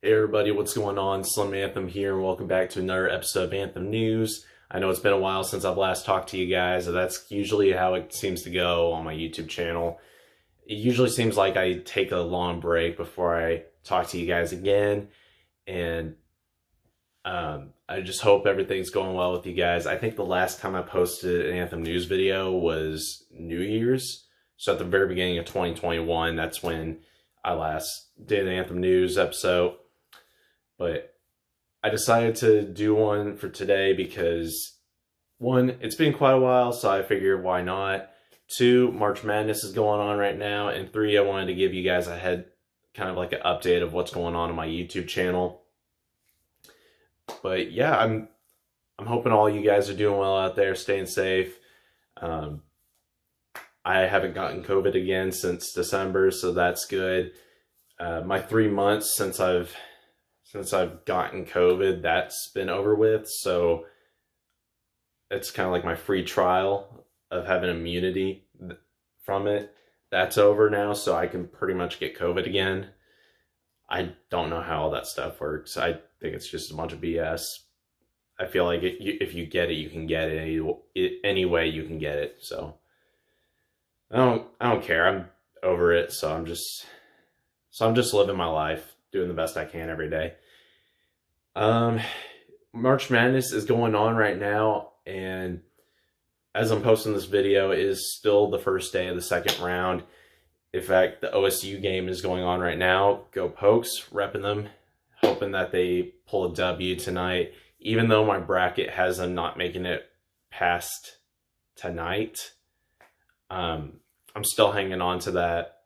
Hey everybody, what's going on? Slim Anthem here, and welcome back to another episode of Anthem News. I know it's been a while since I've last talked to you guys, and that's usually how it seems to go on my YouTube channel. It usually seems like I take a long break before I talk to you guys again, and I just hope everything's going well with you guys. I think the last time I posted an Anthem News video was New Year's, so at the very beginning of 2021, that's when I last did an Anthem News episode. But I decided to do one for today because, one, it's been quite a while, so I figured why not. Two, March Madness is going on right now. And three, I wanted to give you guys kind of like an update of what's going on my YouTube channel. But yeah, I'm hoping all you guys are doing well out there, staying safe. I haven't gotten COVID again since December, so that's good. My 3 months since I've gotten COVID, that's been over with, so it's kind of like my free trial of having immunity from it. That's over now, so I can pretty much get COVID again. I don't know how all that stuff works. I think it's just a bunch of BS. I feel like if you get it, you can get it any way you can get it. So I don't care. I'm over it. So I'm just living my life, doing the best I can every day. March Madness is going on right now, and as I'm posting this video, it is still the first day of the second round. In fact, the OSU game is going on right now. Go Pokes, repping them, hoping that they pull a W tonight. Even though my bracket has them not making it past tonight, I'm still hanging on to that.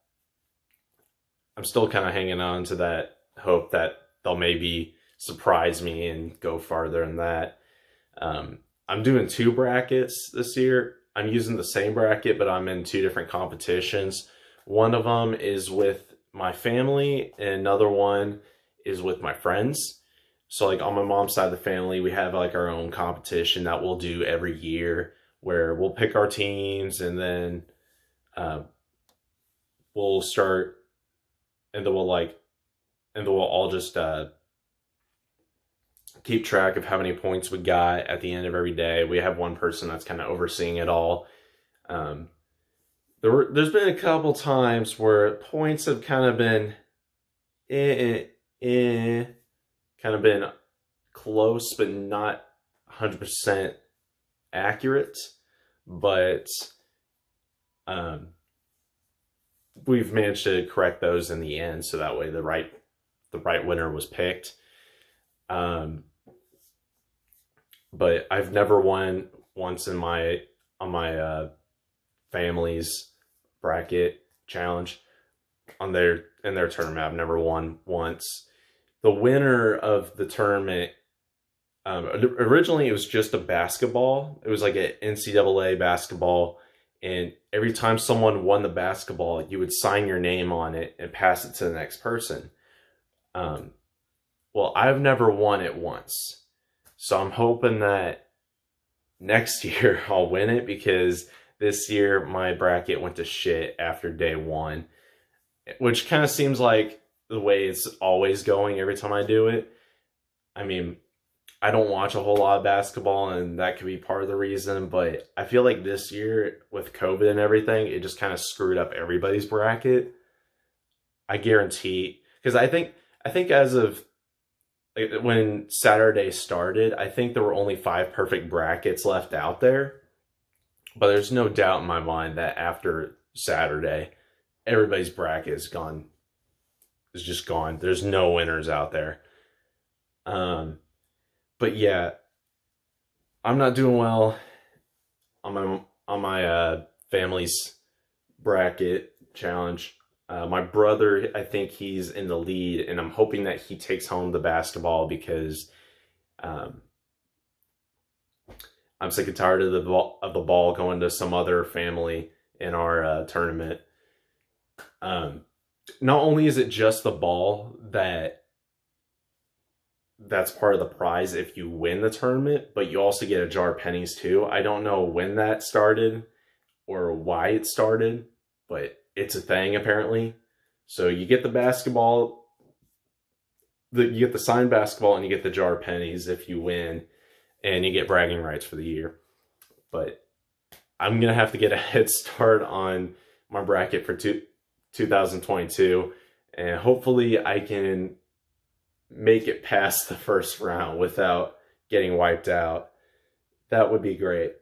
I'm still kind of hanging on to that hope that they'll maybe surprise me and go farther than that. I'm doing 2 brackets this year. I'm using the same bracket, but I'm in 2 different competitions. One of them is with my family, and another one is with my friends. So like on my mom's side of the family, we have like our own competition that we'll do every year where we'll pick our teams, and then we'll start, and then we'll all just keep track of how many points we got at the end of every day. We have one person that's kind of overseeing it all. There's been a couple times where points have kind of been kind of been close, but not 100% accurate. But we've managed to correct those in the end, so that way the right winner was picked. But I've never won once on my family's bracket challenge in their tournament. I've never won once. The winner of the tournament, originally it was just a basketball. It was like an NCAA basketball, and every time someone won the basketball, you would sign your name on it and pass it to the next person. Well, I've never won it once. So I'm hoping that next year I'll win it, because this year my bracket went to shit after day 1, which kind of seems like the way it's always going every time I do it. I mean, I don't watch a whole lot of basketball, and that could be part of the reason, but I feel like this year with COVID and everything, it just kind of screwed up everybody's bracket. I guarantee, because I think as of when Saturday started, I think there were only 5 perfect brackets left out there. But there's no doubt in my mind that after Saturday, everybody's bracket is gone. It's just gone. There's no winners out there. But yeah, I'm not doing well on my family's bracket challenge. My brother, I think he's in the lead, and I'm hoping that he takes home the basketball, because I'm sick and tired of the ball going to some other family in our tournament. Not only is it just the ball that's part of the prize if you win the tournament, but you also get a jar of pennies too. I don't know when that started or why it started, but it's a thing apparently. So you get the basketball you get the signed basketball and you get the jar of pennies if you win, and you get bragging rights for the year. But I'm going to have to get a head start on my bracket for 2022, and hopefully I can make it past the first round without getting wiped out. That would be great.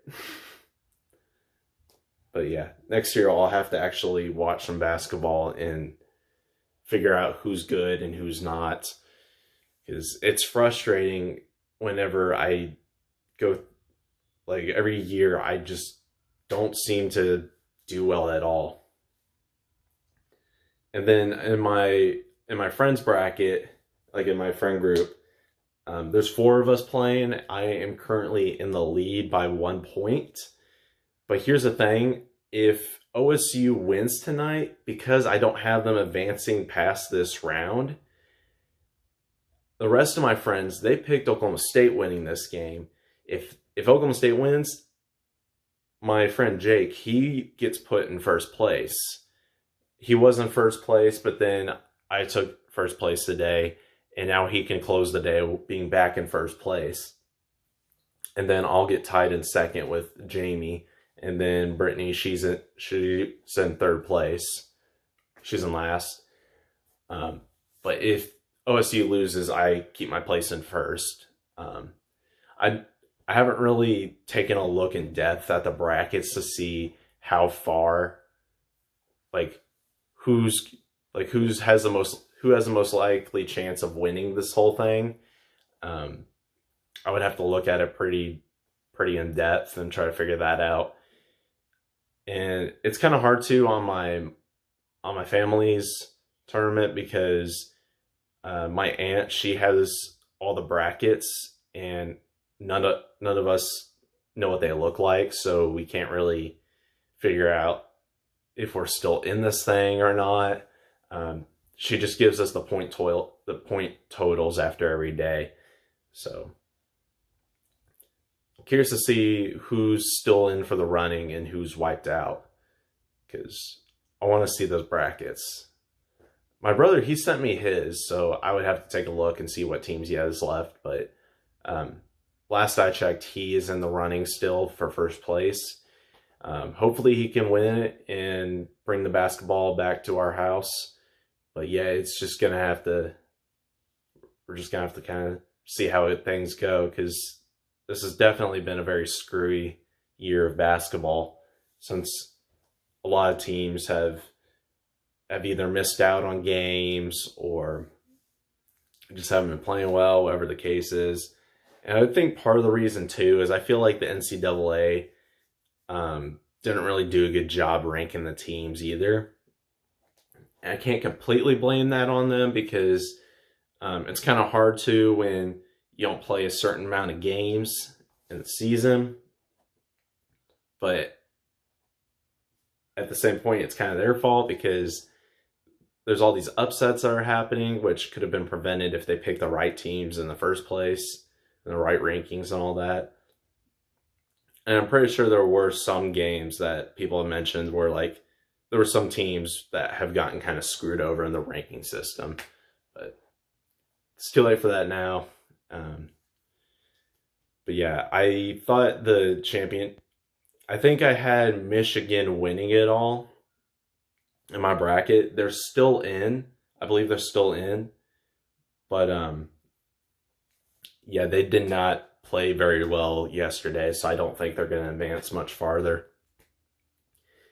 But yeah, next year I'll have to actually watch some basketball and figure out who's good and who's not. Because it's frustrating whenever I go, like every year, I just don't seem to do well at all. And then in my friends bracket, like in my friend group, there's 4 of us playing. I am currently in the lead by 1 point. But here's the thing. If OSU wins tonight, because I don't have them advancing past this round, the rest of my friends, they picked Oklahoma State winning this game. If Oklahoma State wins, my friend Jake, he gets put in first place. He was in first place, but then I took first place today, and now he can close the day being back in first place. And then I'll get tied in second with Jamie, and then Brittany, she's in third place. She's in last. But if OSU loses, I keep my place in first. I haven't really taken a look in depth at the brackets to see how far, who has the most likely chance of winning this whole thing. I would have to look at it pretty in depth and try to figure that out. And it's kind of hard to on my family's tournament because my aunt, she has all the brackets, and none of us know what they look like, so we can't really figure out if we're still in this thing or not. She just gives us the point totals after every day. So I'm curious to see who's still in for the running and who's wiped out, because I want to see those brackets. My brother, he sent me his, so I would have to take a look and see what teams he has left. But last I checked, he is in the running still for first place. Hopefully he can win it and bring the basketball back to our house. But yeah, we're just gonna have to kind of see how things go, because this has definitely been a very screwy year of basketball, since a lot of teams have either missed out on games or just haven't been playing well, whatever the case is. And I think part of the reason too is I feel like the NCAA didn't really do a good job ranking the teams either. And I can't completely blame that on them, because it's kind of hard to when you don't play a certain amount of games in the season. But at the same point, it's kind of their fault, because there's all these upsets that are happening, which could have been prevented if they picked the right teams in the first place and the right rankings and all that. And I'm pretty sure there were some games that people have mentioned where there were some teams that have gotten kind of screwed over in the ranking system. But it's too late for that now. But yeah, I thought I think I had Michigan winning it all in my bracket. They're still in. I believe they're still in. But yeah, they did not play very well yesterday, so I don't think they're going to advance much farther.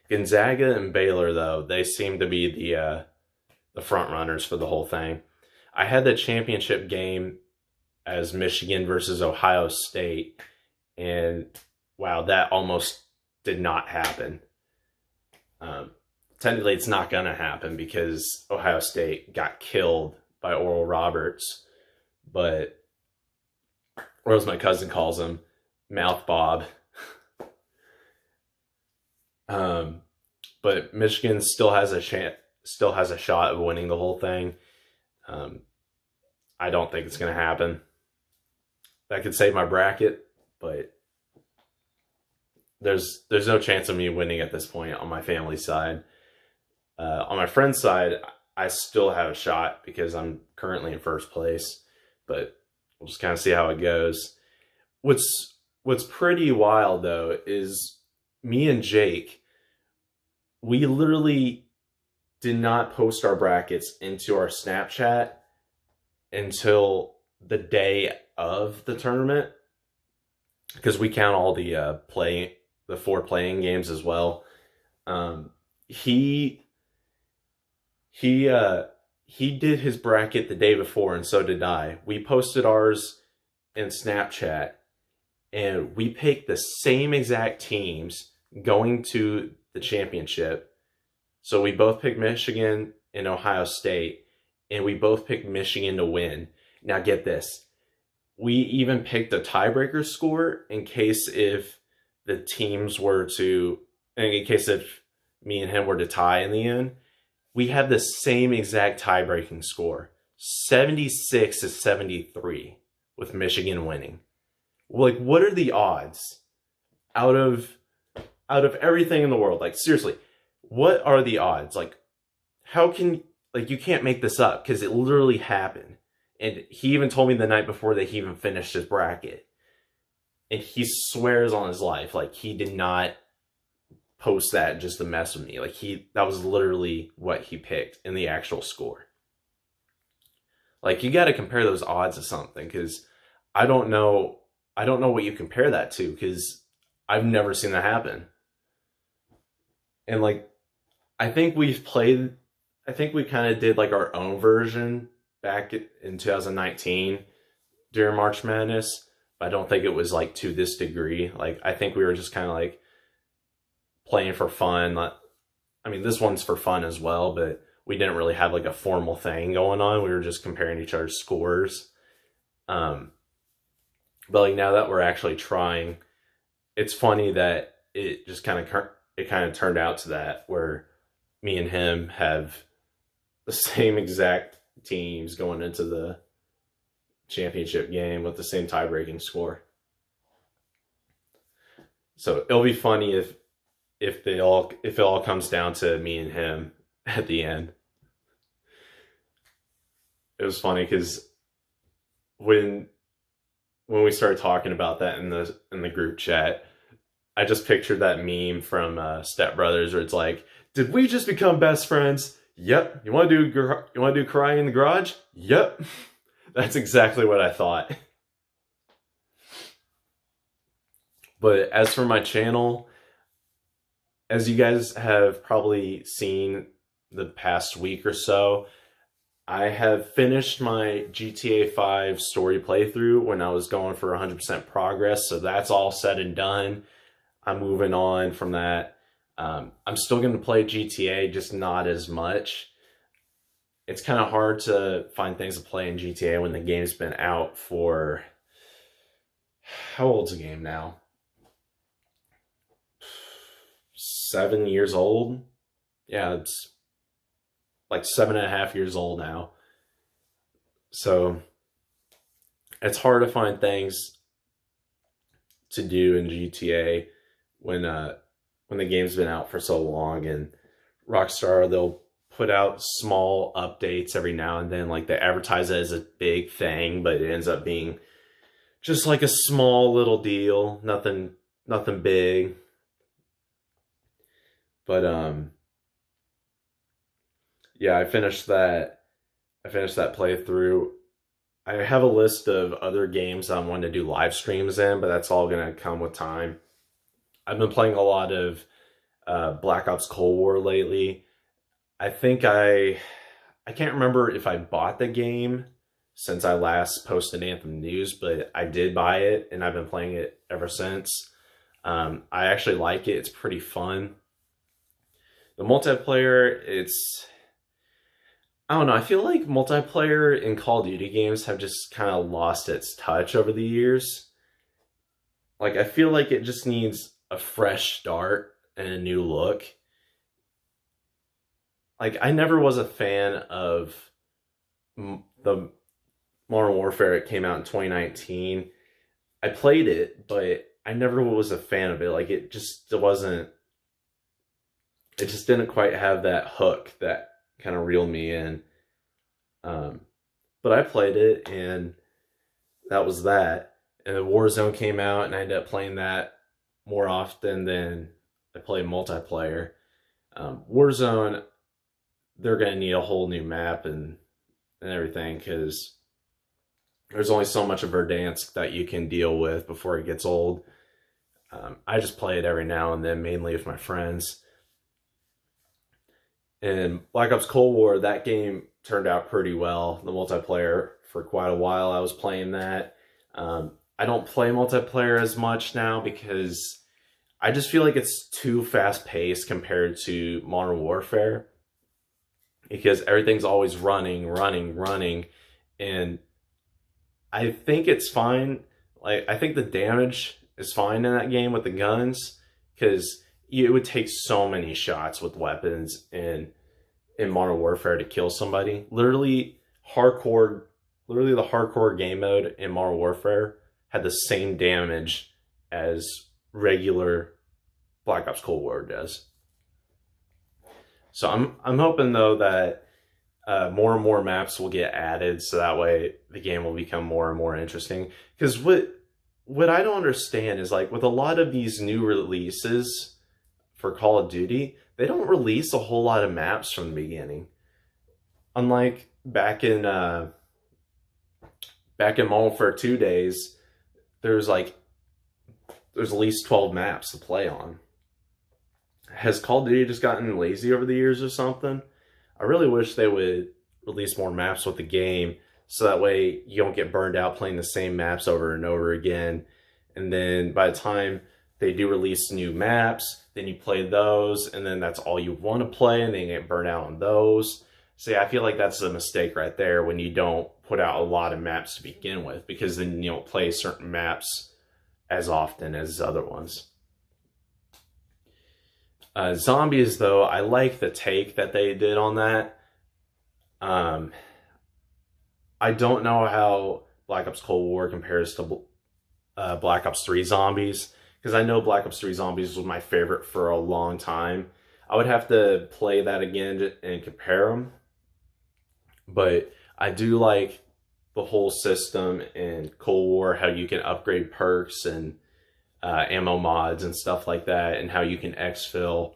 Gonzaga and Baylor, though, they seem to be the front runners for the whole thing. I had the championship game as Michigan versus Ohio State, and wow, that almost did not happen. Technically, it's not going to happen because Ohio State got killed by Oral Roberts, but, or as my cousin calls him, Mouth Bob. But Michigan still has a shot of winning the whole thing. I don't think it's going to happen. That could save my bracket, but there's no chance of me winning at this point on my family side. On my friend's side, I still have a shot because I'm currently in first place, but we'll just kind of see how it goes. What's pretty wild though is me and Jake, we literally did not post our brackets into our Snapchat until the day of the tournament, because we count all the 4 playing games as well. He did his bracket the day before, and so did I. We posted ours in Snapchat, and we picked the same exact teams going to the championship. So we both picked Michigan and Ohio State, and we both picked Michigan to win. Now get this. We even picked a tiebreaker score in case if the teams were to, in case if me and him were to tie in the end. We have the same exact tie-breaking score, 76-73, with Michigan winning. Like, what are the odds out of everything in the world? Like, seriously, what are the odds? Like, how can, like, you can't make this up because it literally happened. And he even told me the night before that he even finished his bracket. And he swears on his life, like, he did not post that just to mess with me. Like, that was literally what he picked in the actual score. Like, you got to compare those odds to something, because I don't know what you compare that to, because I've never seen that happen. And like, I think we kind of did like our own version back in 2019 during March Madness, but I don't think it was like to this degree. Like, I think we were just kind of like playing for fun. I mean, this one's for fun as well, but we didn't really have like a formal thing going on. We were just comparing each other's scores. But like, now that we're actually trying, it's funny that it just kind of turned out to that, where me and him have the same exact teams going into the championship game with the same tie-breaking score. So it'll be funny if it all comes down to me and him at the end. It was funny because when we started talking about that in the group chat, I just pictured that meme from Step Brothers where it's like, "Did we just become best friends? Yep. You want to do crying in the garage? Yep." That's exactly what I thought. But as for my channel, as you guys have probably seen the past week or so, I have finished my GTA 5 story playthrough when I was going for 100% progress. So that's all said and done. I'm moving on from that. I'm still going to play GTA, just not as much. It's kind of hard to find things to play in GTA when the game's been out for... How old's the game now? 7 years old? Yeah, it's like 7.5 years old now. So it's hard to find things to do in GTA when the game's been out for so long. And Rockstar, they'll put out small updates every now and then. Like, they advertise it as a big thing, but it ends up being just like a small little deal. Nothing big. But yeah, I finished that playthrough. I have a list of other games I want to do live streams in, but that's all gonna come with time. I've been playing a lot of Black Ops Cold War lately. I think I can't remember if I bought the game since I last posted Anthem news, but I did buy it, and I've been playing it ever since. I actually like it. It's pretty fun. The multiplayer, I don't know, I feel like multiplayer in Call of Duty games have just kind of lost its touch over the years. Like, I feel like it just needs a fresh start and a new look. Like, I never was a fan of the Modern Warfare that came out in 2019. I played it, but I never was a fan of it. Like, it just didn't quite have that hook that kind of reeled me in. But I played it, and that was that. And the Warzone came out, and I ended up playing that more often than I played multiplayer. Warzone, they're going to need a whole new map and everything, because there's only so much of Verdansk that you can deal with before it gets old. I just play it every now and then, mainly with my friends. And Black Ops Cold War, that game turned out pretty well. The multiplayer, for quite a while I was playing that. I don't play multiplayer as much now because I just feel like it's too fast-paced compared to Modern Warfare. Because everything's always running, and I think it's fine. Like, I think the damage is fine in that game with the guns, because it would take so many shots with weapons in Modern Warfare to kill somebody. Literally the hardcore game mode in Modern Warfare had the same damage as regular Black Ops Cold War does. So I'm hoping, though, that more and more maps will get added, so that way the game will become more and more interesting. Because what I don't understand is, like, with a lot of these new releases for Call of Duty, they don't release a whole lot of maps from the beginning. Unlike back in Modern Warfare 2 days, there's at least 12 maps to play on. Has Call of Duty just gotten lazy over the years or something? I really wish they would release more maps with the game, so that way you don't get burned out playing the same maps over and over again. And then by the time they do release new maps, then you play those, and then that's all you want to play, and then you get burned out on those. So yeah, I feel like that's a mistake right there when you don't put out a lot of maps to begin with, because then you don't play certain maps as often as other ones. Zombies, though, I like the take that they did on that. I don't know how Black Ops Cold War compares to Black Ops 3 Zombies, because I know Black Ops 3 Zombies was my favorite for a long time. I would have to play that again and compare them. But I do like the whole system in Cold War, how you can upgrade perks and ammo mods and stuff like that, and how you can exfil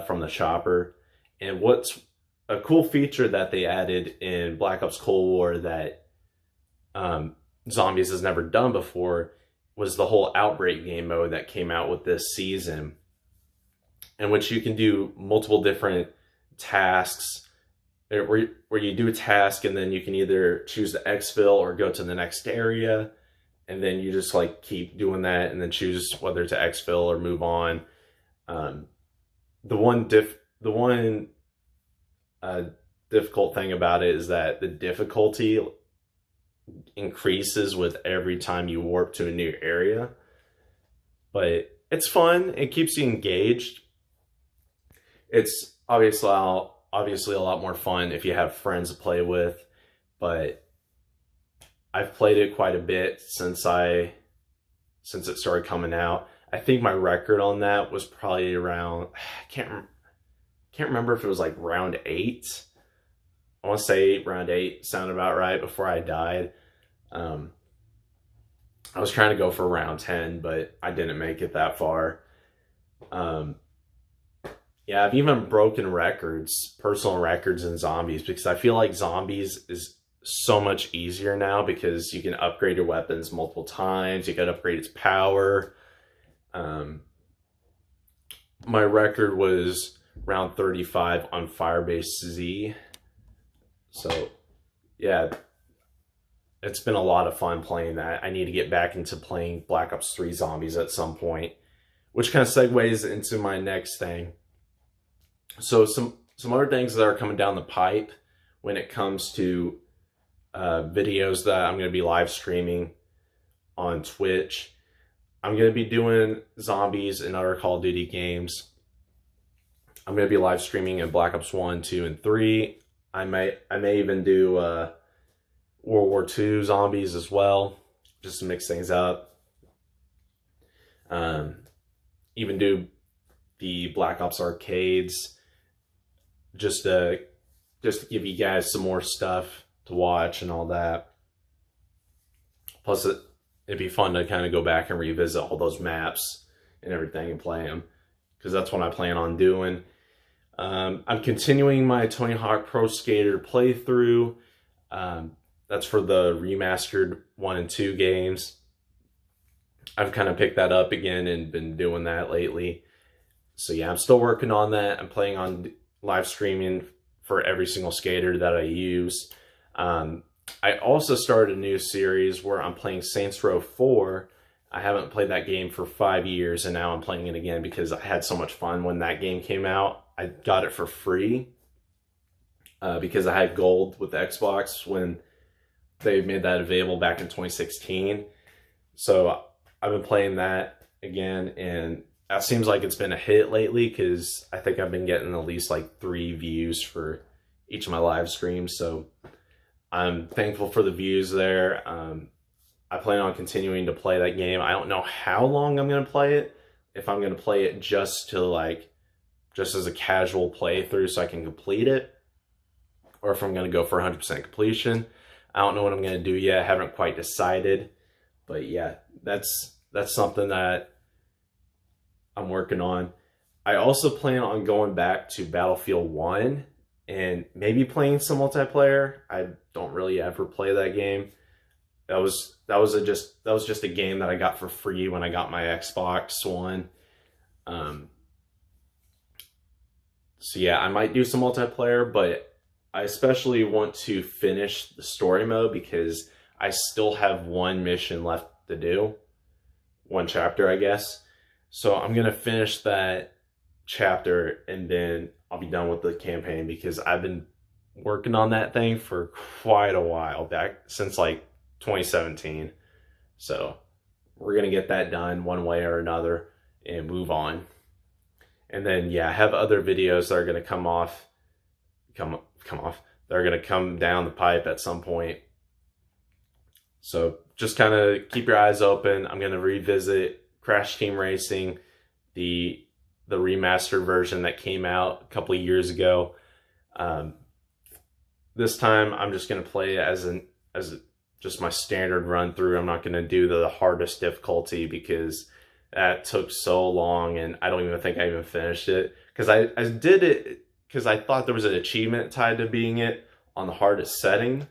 from the chopper. And what's a cool feature that they added in Black Ops Cold War that Zombies has never done before was the whole Outbreak game mode that came out with this season, in which you can do multiple different tasks, where you do a task and then you can either choose to exfil or go to the next area. And then you just like keep doing that and then choose whether to exfil or move on. The one difficult thing about it is that the difficulty increases with every time you warp to a new area. But it's fun. It keeps you engaged. It's obviously a lot more fun if you have friends to play with, but I've played it quite a bit since it started coming out. I think my record on that was probably around, I can't remember if it was like round 8. I want to say round 8 sounded about right before I died. I was trying to go for round 10, but I didn't make it that far. Yeah, I've even broken records, personal records in Zombies, because I feel like Zombies is so much easier now because you can upgrade your weapons multiple times. You can upgrade its power. My record was round 35 on Firebase Z. So, yeah, it's been a lot of fun playing that. I need to get back into playing Black Ops 3 Zombies at some point, which kind of segues into my next thing. So some other things that are coming down the pipe when it comes to videos that I'm going to be live streaming on Twitch. I'm going to be doing Zombies and other Call of Duty games. I'm going to be live streaming in Black Ops 1, 2, and 3. I may even do World War II Zombies as well, just to mix things up. Even do the Black Ops arcades, just to just to give you guys some more stuff to watch and all that. Plus, it'd be fun to kind of go back and revisit all those maps and everything and play them, because that's what I plan on doing. I'm continuing my Tony Hawk Pro Skater playthrough. That's for the remastered 1 and 2 games. I've kind of picked that up again and been doing that lately. So yeah, I'm still working on that. I'm planning on live streaming for every single skater that I use. I also started a new series where I'm playing Saints Row 4. I haven't played that game for 5 years, and now I'm playing it again because I had so much fun when that game came out. I got it for free because I had gold with the Xbox when they made that available back in 2016. So I've been playing that again, and that seems like it's been a hit lately because I think I've been getting at least like 3 views for each of my live streams. So I'm thankful for the views there. I plan on continuing to play that game. I don't know how long I'm going to play it. If I'm going to play it just as a casual playthrough so I can complete it, or if I'm going to go for 100% completion. I don't know what I'm going to do yet. I haven't quite decided. But yeah, that's something that I'm working on. I also plan on going back to Battlefield 1 and maybe playing some multiplayer. I don't really ever play that game. That was just a game that I got for free when I got my Xbox One. So yeah, I might do some multiplayer, but I especially want to finish the story mode because I still have one mission left to do. One chapter, I guess. So I'm going to finish that chapter and then I'll be done with the campaign, because I've been working on that thing for quite a while, back since like 2017. So we're going to get that done one way or another and move on. And then, yeah, I have other videos that are going to come off. They're going to come down the pipe at some point. So just kind of keep your eyes open. I'm going to revisit Crash Team Racing, the remastered version that came out a couple of years ago. This time I'm just going to play it as just my standard run through. I'm not going to do the hardest difficulty because that took so long, and I don't even think I even finished it, because I did it because I thought there was an achievement tied to being it on the hardest setting,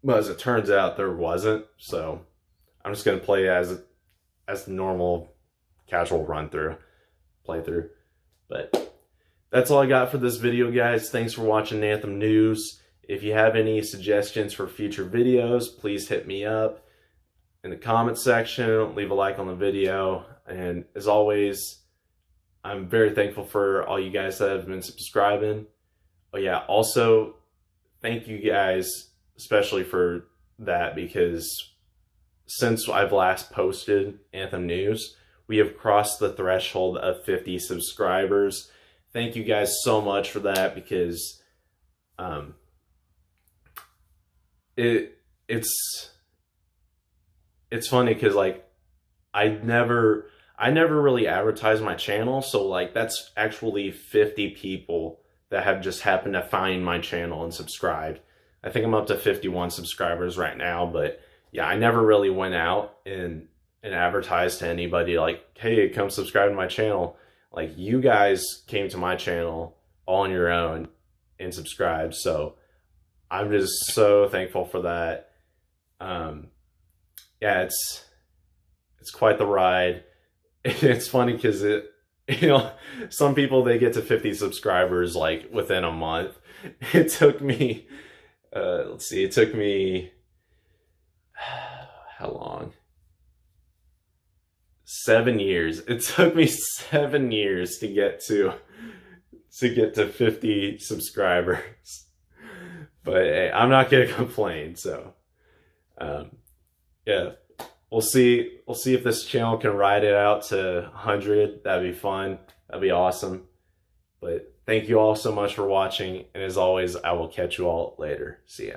but as it turns out there wasn't. So I'm just going to play as the normal casual run through playthrough. But that's all I got for this video, guys. Thanks for watching Anthem News. If you have any suggestions for future videos, please hit me up in the comment section. Leave a like on the video. And as always, I'm very thankful for all you guys that have been subscribing. Oh yeah, also thank you guys especially for that, because since I've last posted Anthem News, we have crossed the threshold of 50 subscribers. Thank you guys so much for that, because it's funny because like I never really advertised my channel, so like that's actually 50 people that have just happened to find my channel and subscribed. I think I'm up to 51 subscribers right now, but yeah, I never really went out and advertised to anybody like, hey, come subscribe to my channel. Like, you guys came to my channel all on your own and subscribed, so I'm just so thankful for that. Yeah, it's quite the ride. It's funny because some people, they get to 50 subscribers like within a month. It took me, let's see, it took me, how long? 7 years. It took me 7 years to get to 50 subscribers. But hey, I'm not gonna complain. So, yeah, we'll see if this channel can ride it out to 100. That'd be fun. That'd be awesome. But thank you all so much for watching, and as always, I will catch you all later. See ya.